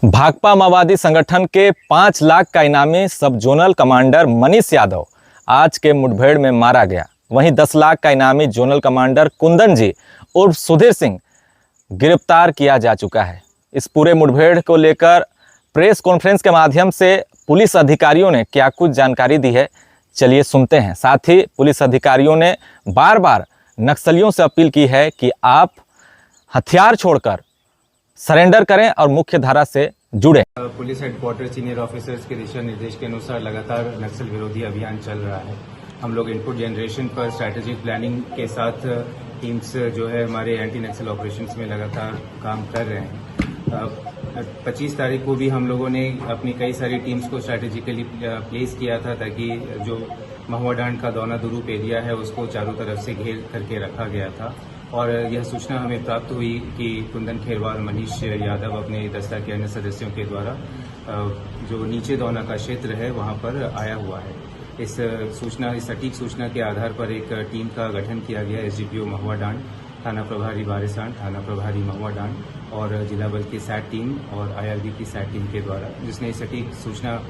भाकपा माओवादी संगठन के 5 लाख का इनामी सब जोनल कमांडर मनीष यादव आज के मुठभेड़ में मारा गया। वहीं 10 लाख का इनामी जोनल कमांडर कुंदन जी उर्फ सुधीर सिंह गिरफ्तार किया जा चुका है। इस पूरे मुठभेड़ को लेकर प्रेस कॉन्फ्रेंस के माध्यम से पुलिस अधिकारियों ने क्या कुछ जानकारी दी है, चलिए सुनते हैं। साथ ही पुलिस अधिकारियों ने बार बार नक्सलियों से अपील की है कि आप हथियार छोड़कर सरेंडर करें और मुख्य धारा से जुड़े। पुलिस हेडक्वार्टर सीनियर ऑफिसर्स के दिशा निर्देश के अनुसार लगातार नक्सल विरोधी अभियान चल रहा है। हम लोग इनपुट जनरेशन पर स्ट्रैटेजिक प्लानिंग के साथ टीम्स जो है हमारे एंटी नक्सल ऑपरेशंस में लगातार काम कर रहे हैं। 25 तारीख को भी हम लोगों ने अपनी कई सारी टीम्स को स्ट्रैटेजिकली प्लेस किया था ताकि जो महुआ डांड का दौना दुरूप एरिया है उसको चारों तरफ से घेर करके रखा गया था। और यह सूचना हमें प्राप्त हुई कि कुंदन खेरवार मनीष यादव अपने दस्ता के अन्य सदस्यों के द्वारा जो नीचे दौना का क्षेत्र है वहां पर आया हुआ है। इस सटीक सूचना के आधार पर एक टीम का गठन किया गया। एसडीपीओ महुआ डांड, थाना प्रभारी बारिसांड, थाना प्रभारी महुआ डांड और जिला बल की सैट टीम और आईआरबी की सैट टीम के द्वारा, जिसने सटीक सूचना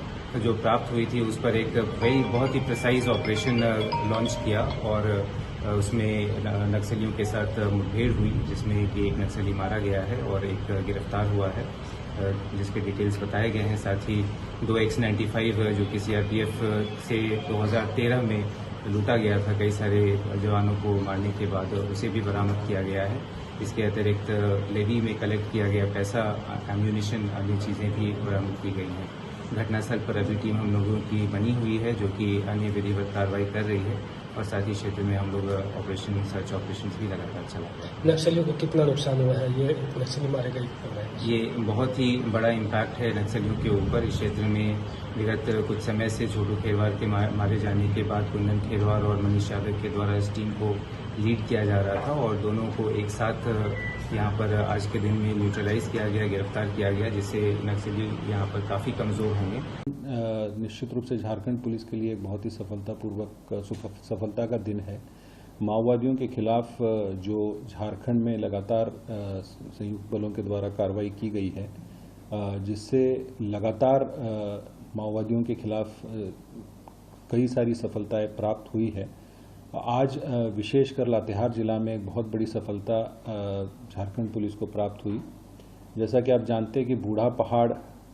जो प्राप्त हुई थी उस पर एक बहुत ही प्रिसाइज ऑपरेशन लॉन्च किया और उसमें नक्सलियों के साथ मुठभेड़ हुई, जिसमें कि एक नक्सली मारा गया है और एक गिरफ्तार हुआ है, जिसके डिटेल्स बताए गए हैं। साथ ही 2 X95 जो कि सीआरपीएफ से 2013 में लूटा गया था कई सारे जवानों को मारने के बाद, उसे भी बरामद किया गया है। इसके अतिरिक्त लेवी में कलेक्ट किया गया पैसा, एम्यूनिशन, अन्य चीज़ें भी बरामद की गई हैं। घटनास्थल पर अभी टीम हम लोगों की बनी हुई है जो कि अन्य विधिवत कार्रवाई कर रही है और साथ ही क्षेत्र में हम लोग ऑपरेशन सर्च ऑपरेशन भी लगातार चला रहे हैं। नक्सलियों को कितना नुकसान हुआ है? ये नक्सली मारे गए? ये बहुत ही बड़ा इम्पैक्ट है नक्सलियों के ऊपर। इस क्षेत्र में विगत कुछ समय से छोटू खेरवार के मारे जाने के बाद कुंदन खेरवार और मनीष यादव के द्वारा इस टीम को लीड किया जा रहा था और दोनों को एक साथ यहाँ पर आज के दिन में न्यूट्रलाइज किया गया, गिरफ्तार किया गया, जिससे नक्सली यहाँ पर काफ़ी कमज़ोर होंगे। निश्चित रूप से झारखंड पुलिस के लिए एक बहुत ही सफलता का दिन है। माओवादियों के खिलाफ जो झारखंड में लगातार संयुक्त बलों के द्वारा कार्रवाई की गई है, जिससे लगातार माओवादियों के खिलाफ कई सारी सफलताएं प्राप्त हुई है। आज विशेषकर लातेहार जिला में एक बहुत बड़ी सफलता झारखंड पुलिस को प्राप्त हुई। जैसा कि आप जानते हैं कि बूढ़ा पहाड़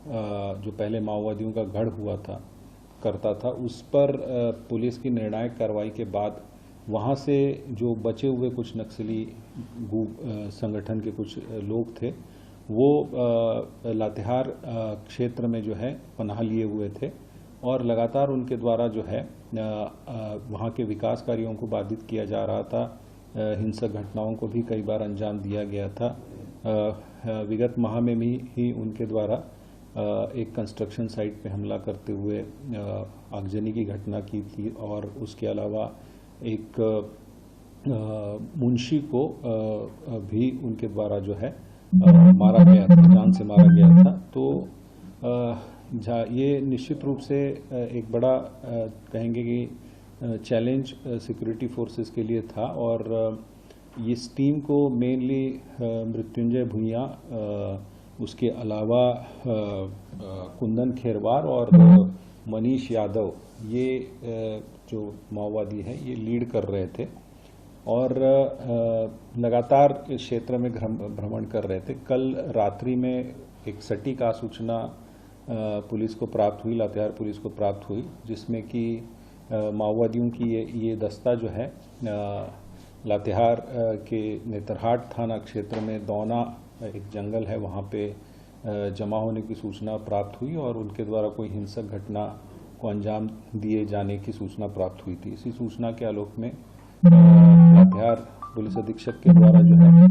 जो पहले माओवादियों का गढ़ हुआ करता था, उस पर पुलिस की निर्णायक कार्रवाई के बाद वहां से जो बचे हुए कुछ नक्सली संगठन के कुछ लोग थे, वो लातेहार क्षेत्र में जो है पनाह लिए हुए थे और लगातार उनके द्वारा जो है वहाँ के विकास कार्यों को बाधित किया जा रहा था। हिंसक घटनाओं को भी कई बार अंजाम दिया गया था। विगत माह में भी ही उनके द्वारा एक कंस्ट्रक्शन साइट पे हमला करते हुए आगजनी की घटना की थी और उसके अलावा एक मुंशी को भी उनके द्वारा जो है मारा गया था, जान से मारा गया था। तो ये निश्चित रूप से एक बड़ा कहेंगे कि चैलेंज सिक्योरिटी फोर्सेस के लिए था और इस टीम को मेनली मृत्युंजय भुइयां, उसके अलावा कुंदन खेरवार और मनीष यादव, ये जो माओवादी हैं ये लीड कर रहे थे और लगातार इस क्षेत्र में भ्रमण कर रहे थे। कल रात्रि में एक सटीक सूचना पुलिस को प्राप्त हुई, लातेहार पुलिस को प्राप्त हुई, जिसमें कि माओवादियों की ये दस्ता जो है लातेहार के नेतरहाट थाना क्षेत्र में दौना एक जंगल है, वहाँ पे जमा होने की सूचना प्राप्त हुई और उनके द्वारा कोई हिंसक घटना को अंजाम दिए जाने की सूचना प्राप्त हुई थी। इसी सूचना के आलोक में लातेहार पुलिस अधीक्षक के द्वारा जो है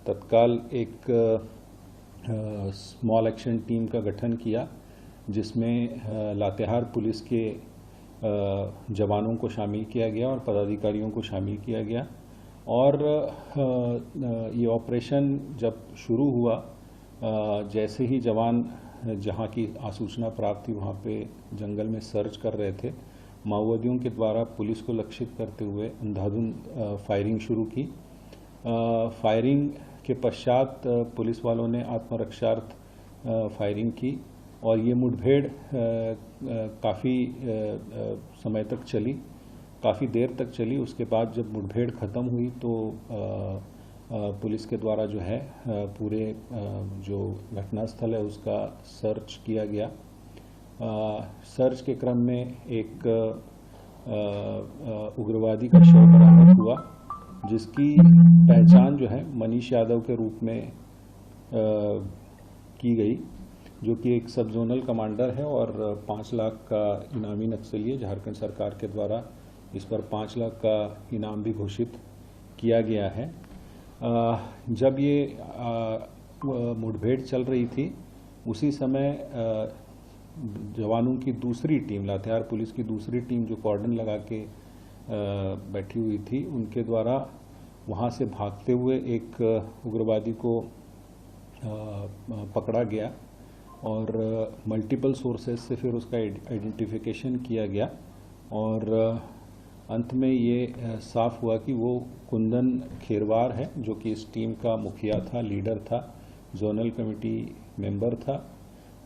तत्काल एक स्मॉल एक्शन टीम का गठन किया, जिसमें लातेहार पुलिस के जवानों को शामिल किया गया और पदाधिकारियों को शामिल किया गया और ये ऑपरेशन जब शुरू हुआ, जैसे ही जवान जहां की आसूचना प्राप्त थी वहां पे जंगल में सर्च कर रहे थे, माओवादियों के द्वारा पुलिस को लक्षित करते हुए अंधाधुंध फायरिंग शुरू की। फायरिंग के पश्चात पुलिस वालों ने आत्मरक्षार्थ फायरिंग की और ये मुठभेड़ काफ़ी समय तक चली, काफ़ी देर तक चली। उसके बाद जब मुठभेड़ ख़त्म हुई तो पुलिस के द्वारा जो है पूरे जो घटनास्थल है उसका सर्च किया गया। सर्च के क्रम में एक उग्रवादी का शव बरामद हुआ, जिसकी पहचान जो है मनीष यादव के रूप में की गई, जो कि एक सब जोनल कमांडर है और 5 लाख का इनामी नक्सली है। झारखंड सरकार के द्वारा इस पर 5 लाख का इनाम भी घोषित किया गया है। जब ये मुठभेड़ चल रही थी उसी समय जवानों की दूसरी टीम, लातेहार पुलिस की दूसरी टीम जो कॉर्डन लगा के बैठी हुई थी, उनके द्वारा वहाँ से भागते हुए एक उग्रवादी को पकड़ा गया और मल्टीपल सोर्सेस से फिर उसका आइडेंटिफिकेशन किया गया और अंत में ये साफ हुआ कि वो कुंदन खेरवार है, जो कि इस टीम का मुखिया था, लीडर था, जोनल कमेटी मेंबर था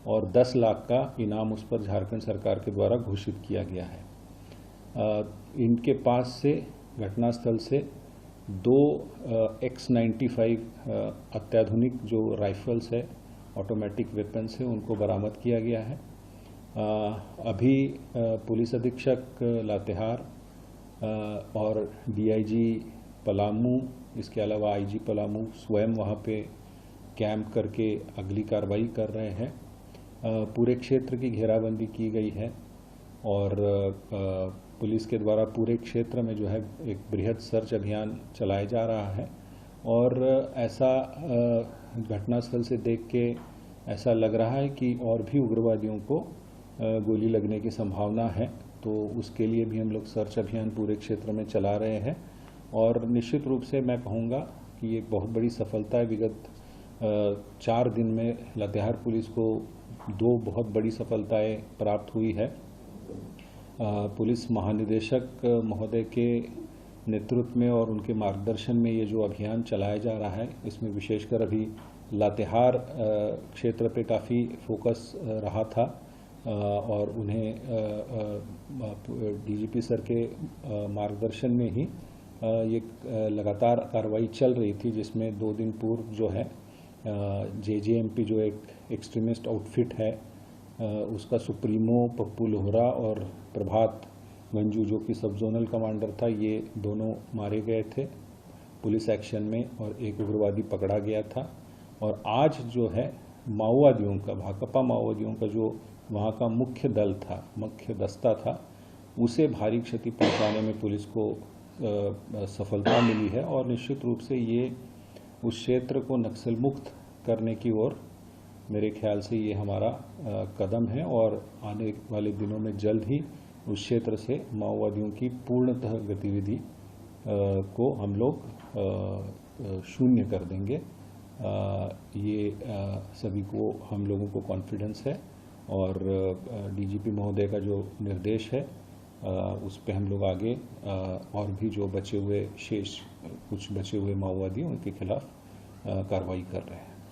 और 10 लाख का इनाम उस पर झारखंड सरकार के द्वारा घोषित किया गया है। इनके पास से घटनास्थल से 2 X95 अत्याधुनिक जो राइफल्स है, ऑटोमेटिक वेपन्स है, उनको बरामद किया गया है। अभी पुलिस अधीक्षक लातेहार और डीआईजी पलामू, इसके अलावा आईजी पलामू स्वयं वहाँ पे कैंप करके अगली कार्रवाई कर रहे हैं। पूरे क्षेत्र की घेराबंदी की गई है और पुलिस के द्वारा पूरे क्षेत्र में जो है एक बृहद सर्च अभियान चलाया जा रहा है और ऐसा घटनास्थल से देख के ऐसा लग रहा है कि और भी उग्रवादियों को गोली लगने की संभावना है, तो उसके लिए भी हम लोग सर्च अभियान पूरे क्षेत्र में चला रहे हैं और निश्चित रूप से मैं कहूँगा कि ये बहुत बड़ी सफलता है। विगत 4 दिन में लातेहार पुलिस को 2 बहुत बड़ी सफलताएं प्राप्त हुई है। पुलिस महानिदेशक महोदय के नेतृत्व में और उनके मार्गदर्शन में ये जो अभियान चलाया जा रहा है, इसमें विशेषकर अभी लातेहार क्षेत्र पे काफ़ी फोकस रहा था और उन्हें डीजीपी सर के मार्गदर्शन में ही ये लगातार कार्रवाई चल रही थी, जिसमें 2 दिन पूर्व जो है जेजेएमपी जो एक एक्सट्रीमिस्ट आउटफिट है उसका सुप्रीमो पप्पू लोहरा और प्रभात गंजू जो कि सब जोनल कमांडर था, ये दोनों मारे गए थे पुलिस एक्शन में और एक उग्रवादी पकड़ा गया था। और आज जो है माओवादियों का, भाकपा माओवादियों का जो वहाँ का मुख्य दल था, मुख्य दस्ता था, उसे भारी क्षति पहुँचाने में पुलिस को सफलता मिली है और निश्चित रूप से ये उस क्षेत्र को नक्सल मुक्त करने की ओर मेरे ख्याल से ये हमारा कदम है और आने वाले दिनों में जल्द ही उस क्षेत्र से माओवादियों की पूर्णतः गतिविधि को हम लोग शून्य कर देंगे। ये सभी को, हम लोगों को कॉन्फिडेंस है और डीजीपी महोदय का जो निर्देश है उस पे हम लोग आगे और भी जो बचे हुए शेष कुछ बचे हुए माओवादी उनके खिलाफ कार्रवाई कर रहे हैं।